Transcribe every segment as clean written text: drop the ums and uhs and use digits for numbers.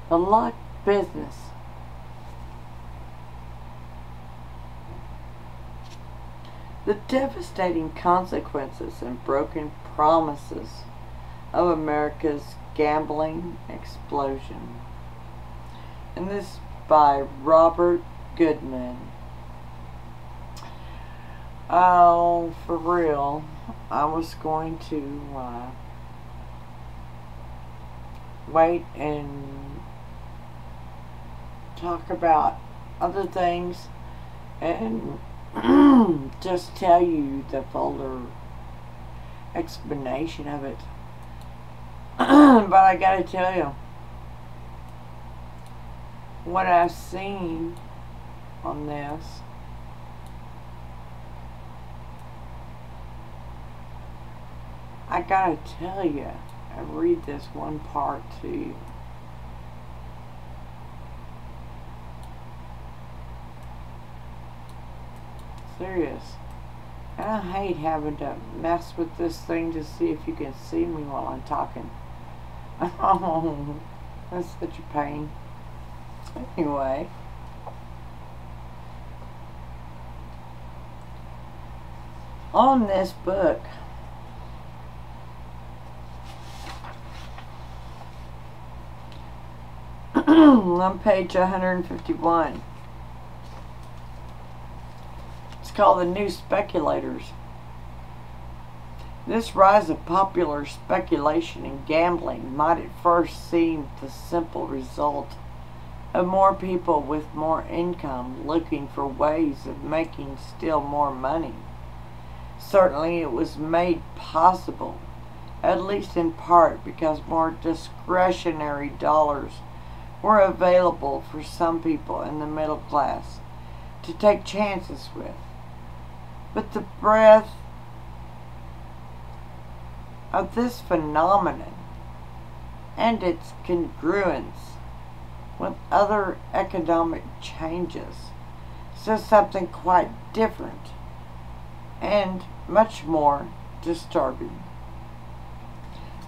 The luck business. The devastating consequences and broken promises of America's gambling explosion. And this by Robert Goodman. Oh, for real. I was going to wait and talk about other things and just tell you the fuller explanation of it. But I gotta tell you, what I've seen on this, I gotta tell you, I read this one part to you. Serious. And I hate having to mess with this thing to see if you can see me while I'm talking. Oh, that's such a pain. Anyway. On this book, on page 151, it's called The New Speculators. This rise of popular speculation and gambling might at first seem the simple result of more people with more income looking for ways of making still more money. Certainly it was made possible, at least in part because more discretionary dollars were available for some people in the middle class to take chances with. But the breadth of this phenomenon and its congruence with other economic changes says something quite different and much more disturbing.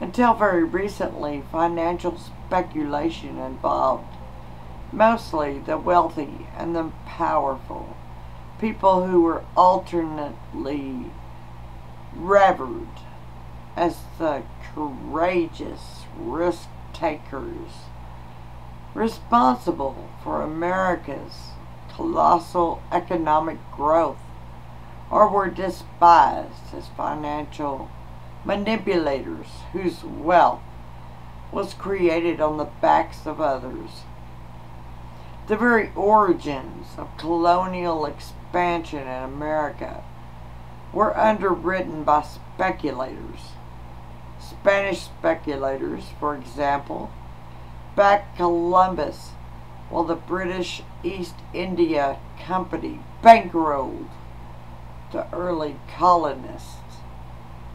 Until very recently, financial speculation involved mostly the wealthy and the powerful, people who were alternately revered as the courageous risk takers responsible for America's colossal economic growth, or were despised as financial manipulators whose wealth was created on the backs of others. The very origins of colonial expansion in America were underwritten by speculators. Spanish speculators, for example, backed Columbus, while the British East India Company bankrolled the early colonists.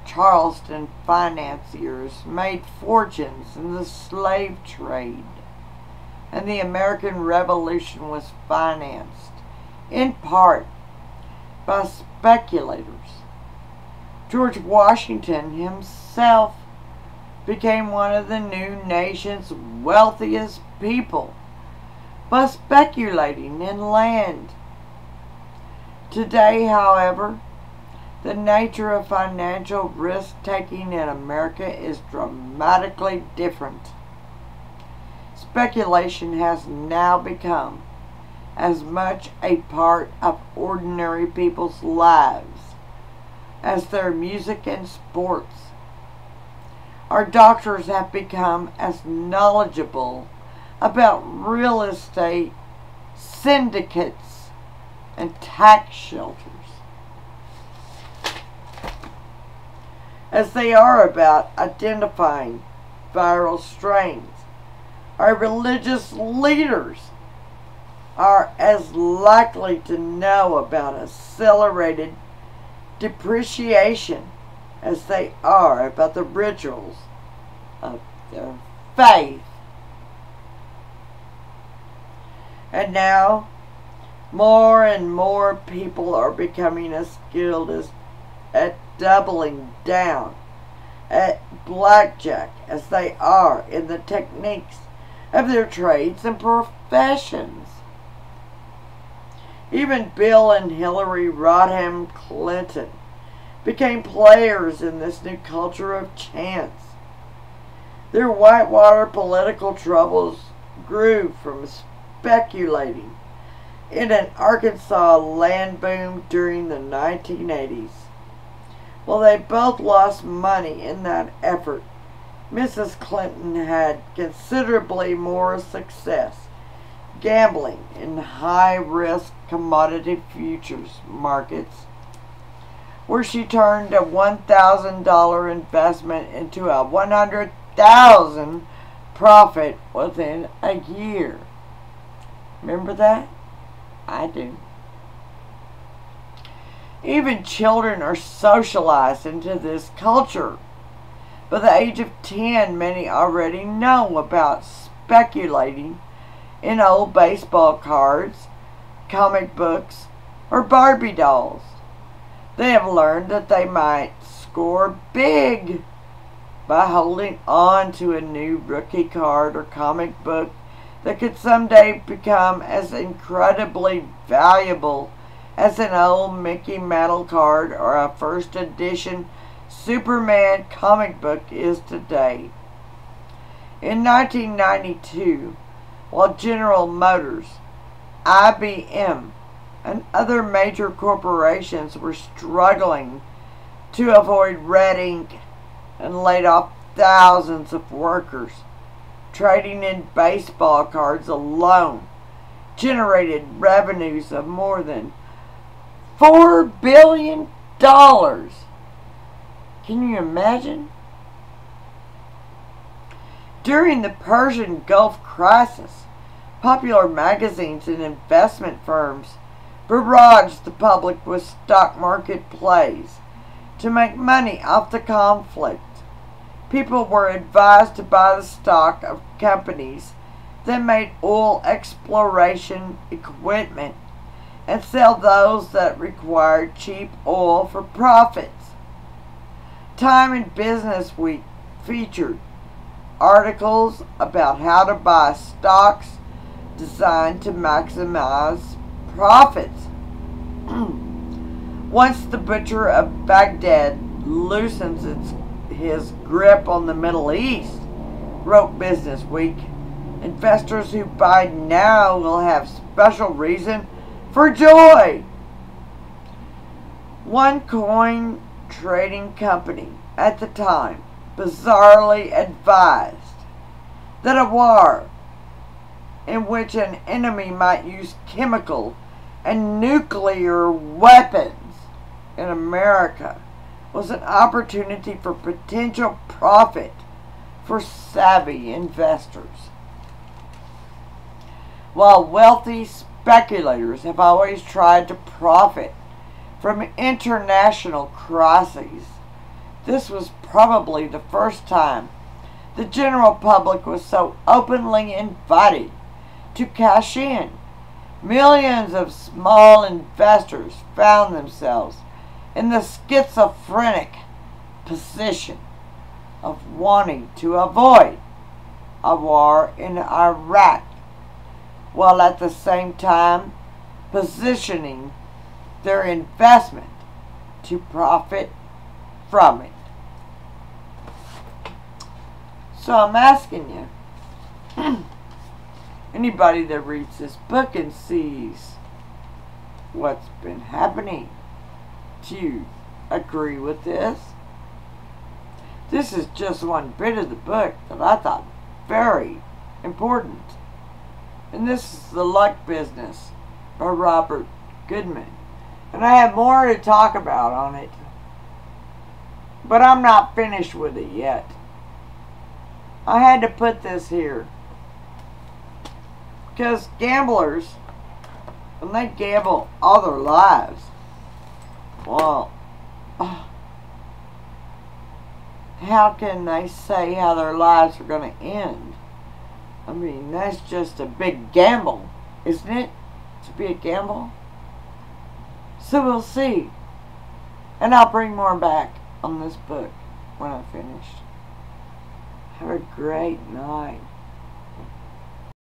Charleston financiers made fortunes in the slave trade, and the American Revolution was financed, in part, by speculators. George Washington himself became one of the new nation's wealthiest people by speculating in land. Today, however, the nature of financial risk-taking in America is dramatically different. Speculation has now become as much a part of ordinary people's lives as their music and sports. Our doctors have become as knowledgeable about real estate, syndicates, and tax shelters as they are about identifying viral strains. Our religious leaders are as likely to know about accelerated depreciation as they are about the rituals of their faith. And now, more and more people are becoming as skilled at doubling down at blackjack as they are in the techniques of their trades and professions. Even Bill and Hillary Rodham Clinton became players in this new culture of chance. Their whitewater political troubles grew from speculating in an Arkansas land boom during the 1980s. While they both lost money in that effort, Mrs. Clinton had considerably more success gambling in high-risk commodity futures markets, where she turned a $1,000 investment into a $100,000 profit within a year. Remember that? I do. Even children are socialized into this culture. By the age of 10, many already know about speculating in old baseball cards, comic books, or Barbie dolls. They have learned that they might score big by holding on to a new rookie card or comic book that could someday become as incredibly valuable as an old Mickey Mantle card or a first edition Superman comic book is today. In 1992, while General Motors, IBM, and other major corporations were struggling to avoid red ink and laid off thousands of workers, trading in baseball cards alone generated revenues of more than $4 billion. Can you imagine? During the Persian Gulf crisis, popular magazines and investment firms barraged the public with stock market plays to make money off the conflict. People were advised to buy the stock of companies that made oil exploration equipment and sell those that required cheap oil for profits. Time and Business Week featured articles about how to buy stocks designed to maximize profits. Once the butcher of Baghdad loosens his grip on the Middle East, wrote Business Week, investors who buy now will have special reason for joy. One coin trading company at the time bizarrely advised that a war in which an enemy might use chemical and nuclear weapons in America was an opportunity for potential profit for savvy investors. While wealthy speculators have always tried to profit from international crises, this was probably the first time the general public was so openly invited to cash in. Millions of small investors found themselves in the schizophrenic position of wanting to avoid a war in Iraq, while at the same time positioning their investment to profit from it. So I'm asking you, anybody that reads this book and sees what's been happening, do you agree with this? This is just one bit of the book that I thought very important. And this is The Luck Business by Robert Goodman. And I have more to talk about on it, but I'm not finished with it yet. I had to put this here because gamblers, when they gamble all their lives, well, how can they say how their lives are going to end? I mean, that's just a big gamble, isn't it? To be a gamble. So we'll see. And I'll bring more back on this book when I'm finished. Have a great night.